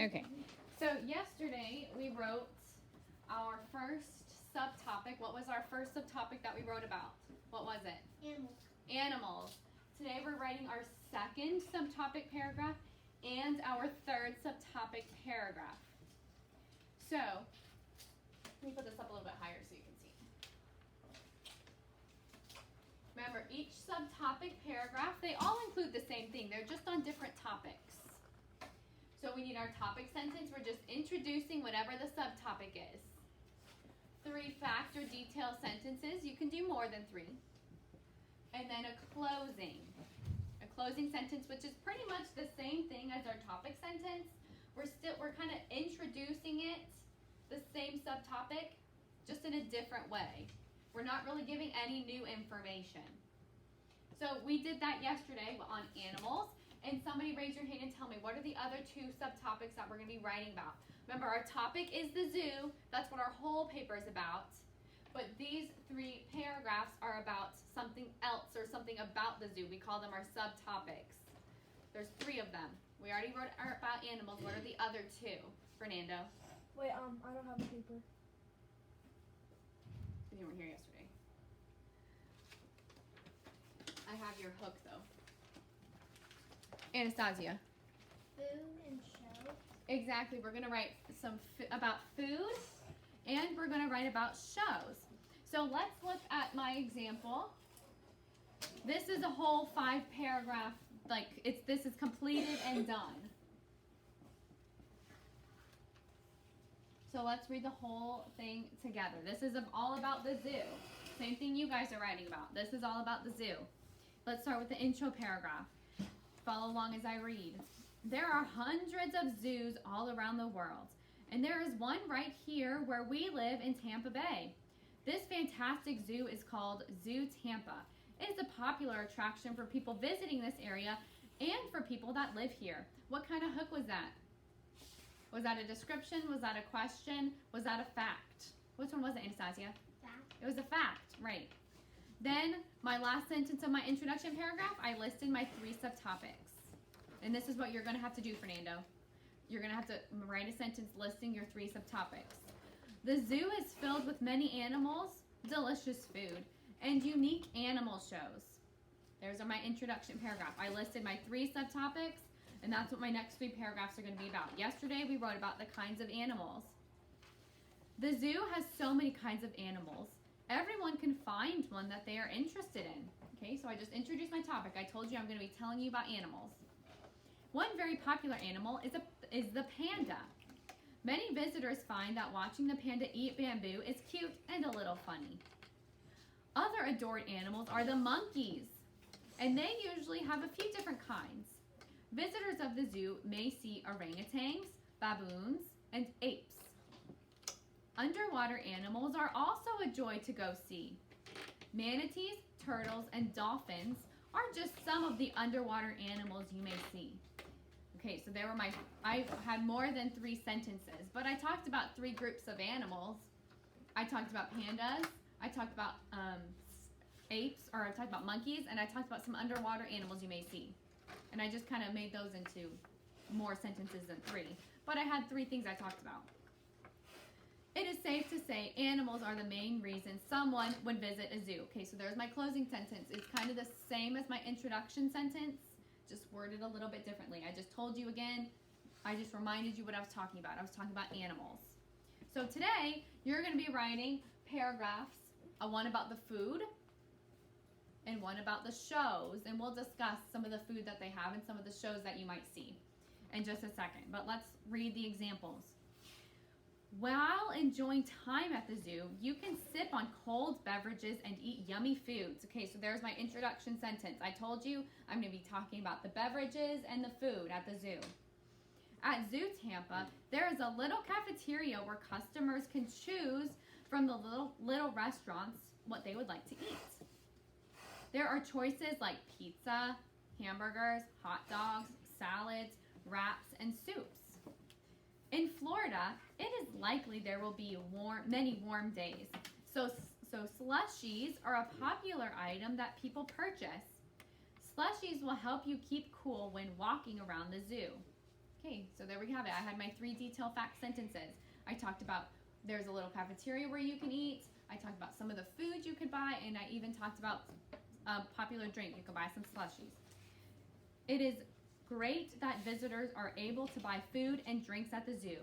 Okay, so yesterday we wrote our first subtopic. What was our first subtopic that we wrote about? What was it? Animals. Animals. Today we're writing our second subtopic paragraph and our third subtopic paragraph. So, let me put this up a little bit higher so you can see. Remember, each subtopic paragraph, they all include the same thing. They're just on different topics. So we need our topic sentence. We're just introducing whatever the subtopic is. 3 fact or detail sentences. You can do more than 3. And then a closing. A closing sentence, which is pretty much the same thing as our topic sentence. We're kind of introducing it, the same subtopic, just in a different way. We're not really giving any new information. So we did that yesterday on animals. And somebody raise your hand and tell me, what are the other 2 subtopics that we're going to be writing about? Remember, our topic is the zoo. That's what our whole paper is about. But these 3 paragraphs are about something else or something about the zoo. We call them our subtopics. There's 3 of them. We already wrote about animals. What are the other 2, Fernando? Wait, I don't have a paper. You weren't here yesterday. I have your hook, though. Anastasia. Food and show. Exactly. We're going to write some about food, and we're going to write about shows. So let's look at my example. This is a whole 5 paragraph, this is completed and done. So let's read the whole thing together. This is all about the zoo. Same thing you guys are writing about. This is all about the zoo. Let's start with the intro paragraph. Follow along as I read. There are hundreds of zoos all around the world, and there is one right here where we live in Tampa Bay. This fantastic zoo is called Zoo Tampa. It is a popular attraction for people visiting this area and for people that live here. What kind of hook was that? Was that a description? Was that a question? Was that a fact? Which one was it, Anastasia? Fact. It was a fact, right. Then, my last sentence of my introduction paragraph, I listed my 3 subtopics. And this is what you're going to have to do, Fernando. You're going to have to write a sentence listing your 3 subtopics. The zoo is filled with many animals, delicious food, and unique animal shows. There's my introduction paragraph. I listed my 3 subtopics, and that's what my next 3 paragraphs are going to be about. Yesterday, we wrote about the kinds of animals. The zoo has so many kinds of animals. Everyone can find one that they are interested in. Okay, so I just introduced my topic. I told you I'm going to be telling you about animals. One very popular animal is the panda. Many visitors find that watching the panda eat bamboo is cute and a little funny. Other adored animals are the monkeys, and they usually have a few different kinds. Visitors of the zoo may see orangutans, baboons, and apes. Underwater animals are also a joy to go see. Manatees, turtles, and dolphins are just some of the underwater animals you may see. Okay, so I had more than 3 sentences, but I talked about 3 groups of animals. I talked about pandas, I talked about apes, or I talked about monkeys, and I talked about some underwater animals you may see. And I just kind of made those into more sentences than 3. But I had 3 things I talked about. It is safe to say animals are the main reason someone would visit a zoo. Okay, so there's my closing sentence. It's kind of the same as my introduction sentence, just worded a little bit differently. I just told you again, I just reminded you what I was talking about. I was talking about animals. So today, you're going to be writing paragraphs, one about the food and one about the shows. And we'll discuss some of the food that they have and some of the shows that you might see in just a second. But let's read the examples. While enjoying time at the zoo, you can sip on cold beverages and eat yummy foods. Okay, so there's my introduction sentence. I told you I'm going to be talking about the beverages and the food at the zoo. At Zoo Tampa, there is a little cafeteria where customers can choose from the little restaurants what they would like to eat. There are choices like pizza, hamburgers, hot dogs, salads, wraps, and soups. In Florida, it is likely there will be many warm days. So slushies are a popular item that people purchase. Slushies will help you keep cool when walking around the zoo. Okay, so there we have it. I had my 3 detail fact sentences. I talked about there's a little cafeteria where you can eat. I talked about some of the food you could buy, and I even talked about a popular drink. You can buy some slushies. It is great that visitors are able to buy food and drinks at the zoo.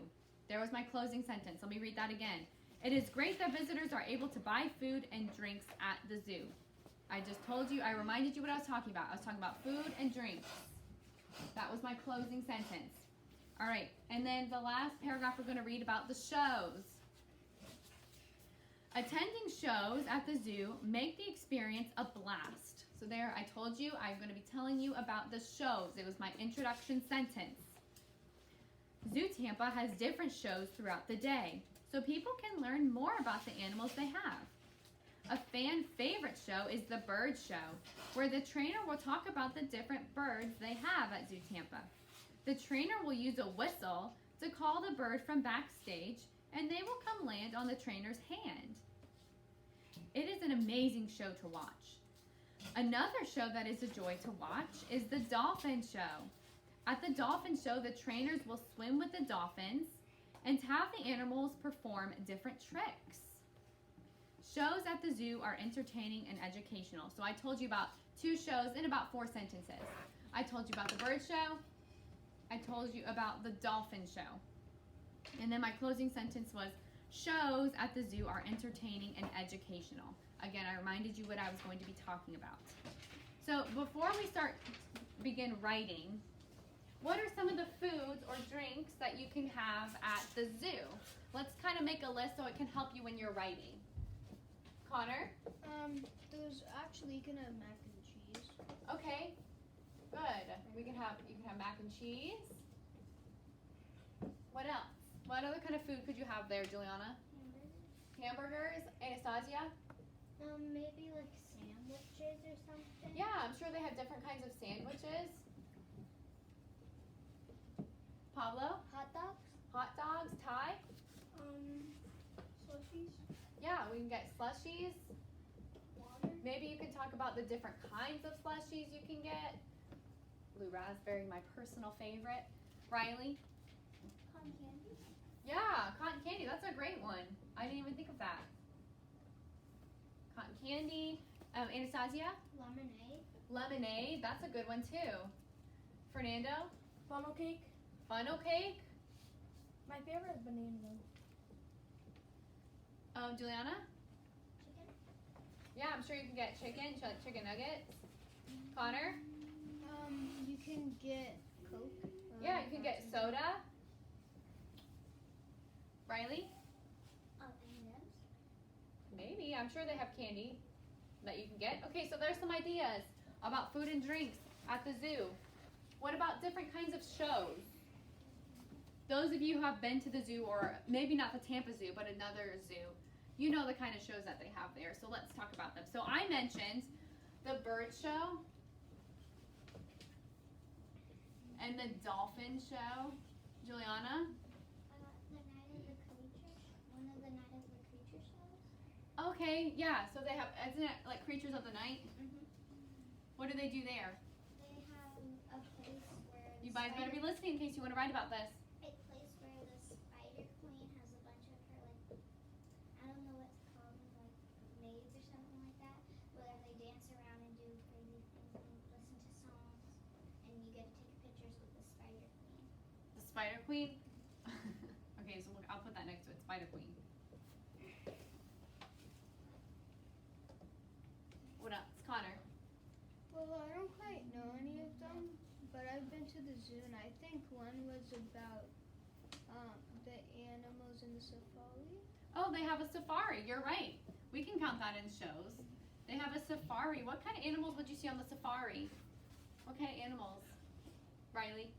There was my closing sentence. Let me read that again. It is great that visitors are able to buy food and drinks at the zoo. I just told you, I reminded you what I was talking about. I was talking about food and drinks. That was my closing sentence. All right, and then the last paragraph we're going to read about the shows. Attending shows at the zoo make the experience a blast. So there, I told you I'm going to be telling you about the shows. It was my introduction sentence. Zoo Tampa has different shows throughout the day, so people can learn more about the animals they have. A fan favorite show is the bird show, where the trainer will talk about the different birds they have at Zoo Tampa. The trainer will use a whistle to call the bird from backstage, and they will come land on the trainer's hand. It is an amazing show to watch. Another show that is a joy to watch is the dolphin show. At the dolphin show, the trainers will swim with the dolphins and have the animals perform different tricks. Shows at the zoo are entertaining and educational. So I told you about 2 shows in about 4 sentences. I told you about the bird show. I told you about the dolphin show. And then my closing sentence was, shows at the zoo are entertaining and educational. Again, I reminded you what I was going to be talking about. So before we begin writing, what are some of the foods or drinks that you can have at the zoo? Let's kind of make a list so it can help you when you're writing. Connor? There's actually, you can have mac and cheese. Okay, good. You can have mac and cheese. What else? What other kind of food could you have there, Juliana? Hamburgers? Anastasia? Maybe like sandwiches or something. Yeah, I'm sure they have different kinds of sandwiches. Pablo? Hot dogs. Hot dogs? Ty? Slushies. Yeah, we can get slushies. Water. Maybe you can talk about the different kinds of slushies you can get. Blue raspberry, my personal favorite. Riley? Cotton candy. Yeah, cotton candy. That's a great one. I didn't even think of that. Cotton candy. Anastasia? Lemonade. Lemonade. That's a good one too. Fernando? Funnel cake. Funnel cake. My favorite is banana though. Juliana? Chicken. Yeah, I'm sure you can get chicken, chicken nuggets. Connor? You can get Coke. Yeah, you can get soda. Riley? M&M's. Maybe. I'm sure they have candy that you can get. Okay, so there's some ideas about food and drinks at the zoo. What about different kinds of shows? Those of you who have been to the zoo, or maybe not the Tampa Zoo, but another zoo, you know the kind of shows that they have there. So let's talk about them. So I mentioned the bird show and the dolphin show. Juliana? The Night of the Creature. One of the Night of the Creature shows. Okay, yeah. So they have, isn't it like Creatures of the Night? Mm-hmm. What do they do there? They have a place where You guys better be listening in case you want to write about this. a place where the Spider Queen has a bunch of her, like, I don't know what's called, like maids or something like that, where they dance around and do crazy things and listen to songs, and you get to take pictures with the Spider Queen. The Spider Queen? Okay, so look, I'll put that next to it. Spider Queen. What else? Connor? Well, I don't quite know any of them, but I've been to the zoo, and I think one was about the animals in the safari. Oh, they have a safari. You're right. We can count that in shows. They have a safari. What kind of animals would you see on the safari? What kind of animals? Riley?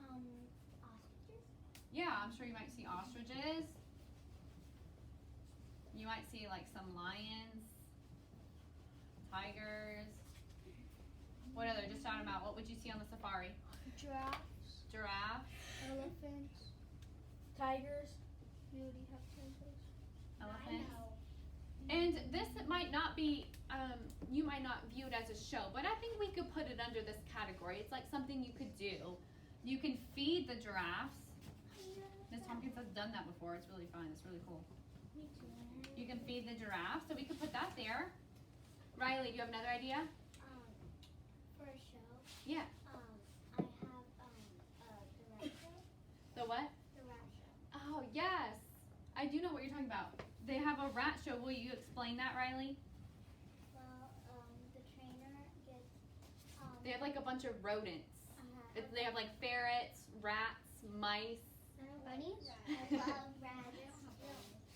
Ostriches? Yeah, I'm sure you might see ostriches. You might see like some lions, tigers. What other? Just shout them out. What would you see on the safari? Giraffes, Giraffe, elephants. Tigers. We already have tigers. elephant. Rhino. And this might not be, you might not view it as a show, but I think we could put it under this category. It's like something you could do. You can feed the giraffes. Miss Tompkins has done that before. It's really fun. It's really cool. Me too. You can feed the giraffe, so we could put that there. Riley, do you have another idea? For a show. Yeah. I have the rat show. The what? The rat show. Oh, yes. I do know what you're talking about. They have a rat show. Will you explain that, Riley? Well, the trainer gets. They have like a bunch of rodents. They have like ferrets, rats, mice. Bunnies? I love rats.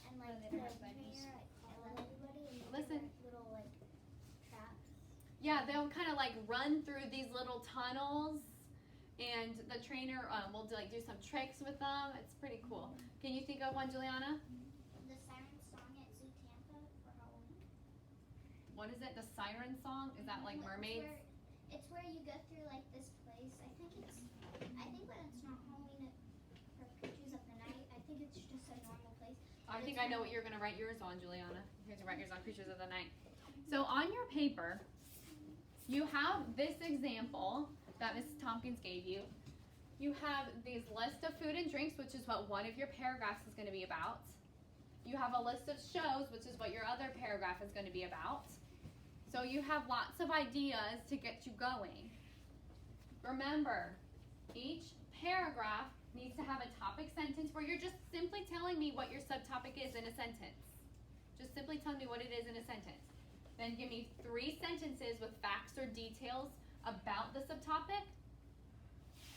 And like the trainer like calls everybody and Listen. little like traps. Yeah, they'll kind of like run through these little tunnels, and the trainer will do some tricks with them. It's pretty cool. Can you think of one, Juliana? The siren song at Zoo Tampa for Halloween. What is it? The siren song? Is that like mermaids? It's where you go through like this place. I think when it's not Halloween for Creatures of the Night, I think it's just a normal place. I think I know what you're going to write yours on, Juliana. You're going to write yours on Creatures of the Night. So on your paper, you have this example that Mrs. Tompkins gave you. You have these list of food and drinks, which is what one of your paragraphs is going to be about. You have a list of shows, which is what your other paragraph is going to be about. So you have lots of ideas to get you going. Remember, each paragraph needs to have a topic sentence where you're just simply telling me what your subtopic is in a sentence. Just simply tell me what it is in a sentence. Then give me 3 sentences with facts or details about the subtopic.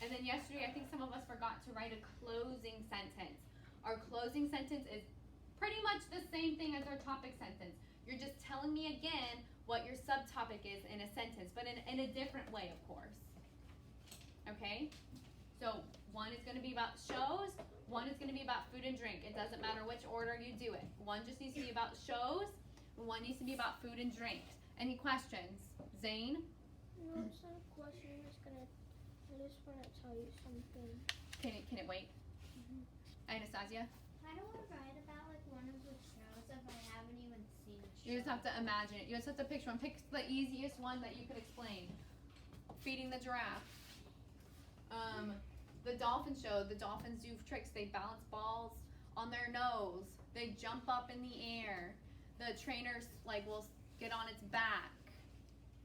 And then yesterday, I think some of us forgot to write a closing sentence. Our closing sentence is pretty much the same thing as our topic sentence. You're just telling me again what your subtopic is in a sentence, but in a different way, of course. Okay? So one is going to be about shows, one is going to be about food and drink. It doesn't matter which order you do it. One just needs to be about shows, and one needs to be about food and drink. Any questions? Zane? No, it's not a question. I just want to tell you something. Can it wait? Anastasia? I don't want to write about like one of the shows if I haven't even seen it. You just have to imagine it. You just have to picture one. Pick the easiest one that you could explain. Feeding the giraffe. The dolphin show. The dolphins do tricks. They balance balls on their nose. They jump up in the air. The trainers will get on its back.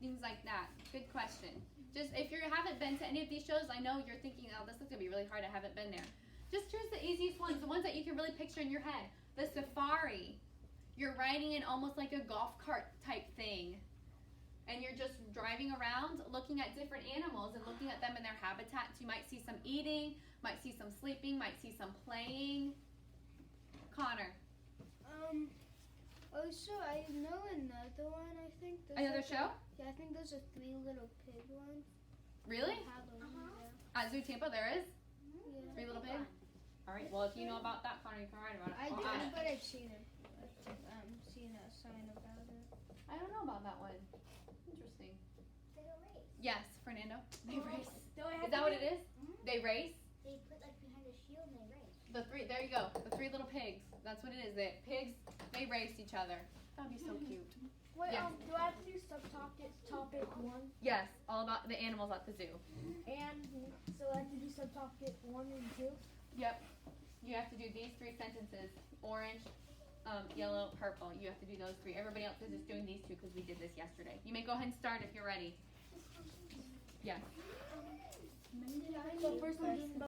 Things like that. Good question. Just if you haven't been to any of these shows, I know you're thinking, oh, this is gonna be really hard. I haven't been there. Just choose the easiest ones, the ones that you can really picture in your head. The safari. You're riding in almost like a golf cart type thing. And you're just driving around looking at different animals and looking at them in their habitats. You might see some eating, might see some sleeping, might see some playing. Connor. Also, I know another one, I think. Another show? Yeah, I think there's a 3 Little Pig one. Really? Halloween, At Zoo Tampa there is? yeah. 3 Little Pig? Alright, well if you know about that, Connor, you can write about it. I I'll do, add it. but I've seen it. Seen a sign about it. I don't know about that one. Interesting. They go race. Yes, Fernando. They race. Is Is that what it is? They race? They put like behind a shield and they race. The 3, there you go. The 3 little pigs. That's what it is. The pigs, they race each other. That'd be so cute. Wait, Yes. do I have to do subtopic topic 1? Yes, all about the animals at the zoo. And so I have to do subtopic 1 and 2? Yep. You have to do these 3 sentences. Orange, yellow, purple. You have to do those 3. Everybody else is just doing these 2 because we did this yesterday. You may go ahead and start if you're ready. Yes. So first I'm doing